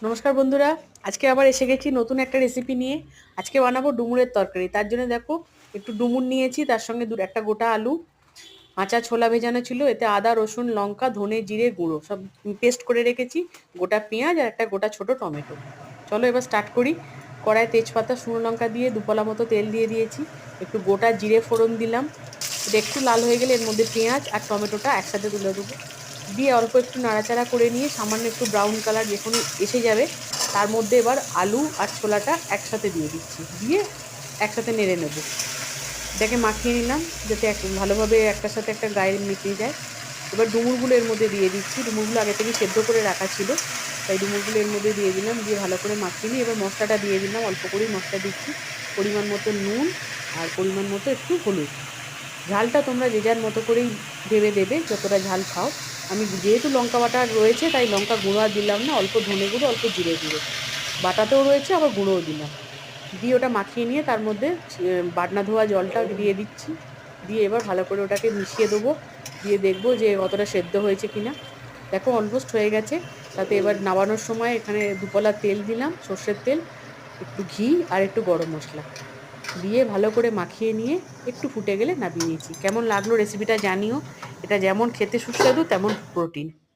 নমস্কার বন্ধুরা, আজকে আবার এসে গেছি নতুন একটা রেসিপি নিয়ে। আজকে বানাবো ডুমুরের তরকারি। তার জন্য দেখো, একটু ডুমুর নিয়েছি, তার সঙ্গে একটা গোটা আলু, কাঁচা ছোলা ভেজানো ছিল, এতে আদা রসুন লঙ্কা ধনে জিরে গুঁড়ো সব পেস্ট করে রেখেছি, গোটা পেঁয়াজ আর একটা গোটা ছোট টমেটো। চলো এবার স্টার্ট করি। কড়ায় তেজপাতা শুকনো লঙ্কা দিয়ে দুপলা মতো তেল দিয়ে দিয়েছি, একটু গোটা জিরে ফোড়ন দিলাম। এটা একটু লাল হয়ে গেলে এর মধ্যে পেঁয়াজ আর টমেটোটা একসাথে তুলে দেবো, দিয়ে অল্প একটু নাড়াচাড়া করে নিয়ে সামান্য একটু ব্রাউন কালার যখন এসে যাবে, তার মধ্যে এবার আলু আর ছোলাটা একসাথে দিয়ে দিচ্ছি, দিয়ে একসাথে নেড়ে নেব। এটাকে মাখিয়ে নিলাম যাতে ভালোভাবে একটার সাথে একটা গায়ে মিশিয়ে যায়। এবার ডুমুরগুলো এর মধ্যে দিয়ে দিচ্ছি, ডুমুরগুলো আগে থেকে সেদ্ধ করে রাখা ছিল, তাই ডুমুরগুলো এর মধ্যে দিয়ে দিলাম, দিয়ে ভালো করে মাখিয়ে নিই। এবার মশলাটা দিয়ে দিলাম, অল্প করেই মশলা দিচ্ছি, পরিমাণ মতো নুন আর পরিমাণ মতো একটু হলুদ। ঝালটা তোমরা যে যার মতো করেই ভেবে দেবে যতটা ঝাল খাও। আমি যেহেতু লঙ্কা বাটা রয়েছে তাই লঙ্কা গুঁড়ো আর দিলাম না, অল্প ধনে গুঁড়ো অল্প জিরে গুঁড়ো, বাটাতেও রয়েছে আবার গুঁড়োও দিলাম। দিয়ে ওটা মাখিয়ে নিয়ে তার মধ্যে বাটনা ধোয়া জলটা দিয়ে দিচ্ছি, দিয়ে এবার ভালো করে ওটাকে মিশিয়ে দেবো, দিয়ে দেখবো যে কতটা সেদ্ধ হয়েছে কিনা। দেখো অলমোস্ট হয়ে গেছে। তাতে এবার নামানোর সময় এখানে দুপলা তেল দিলাম, সর্ষের তেল, একটু ঘি আর একটু গরম মশলা দিয়ে ভালো করে মাখিয়ে নিয়ে একটু ফুটে গেলে নামিয়ে নিয়েছি। কেমন লাগলো রেসিপিটা জানিও। এটা যেমন খেতে সুস্বাদু তেমন প্রোটিন।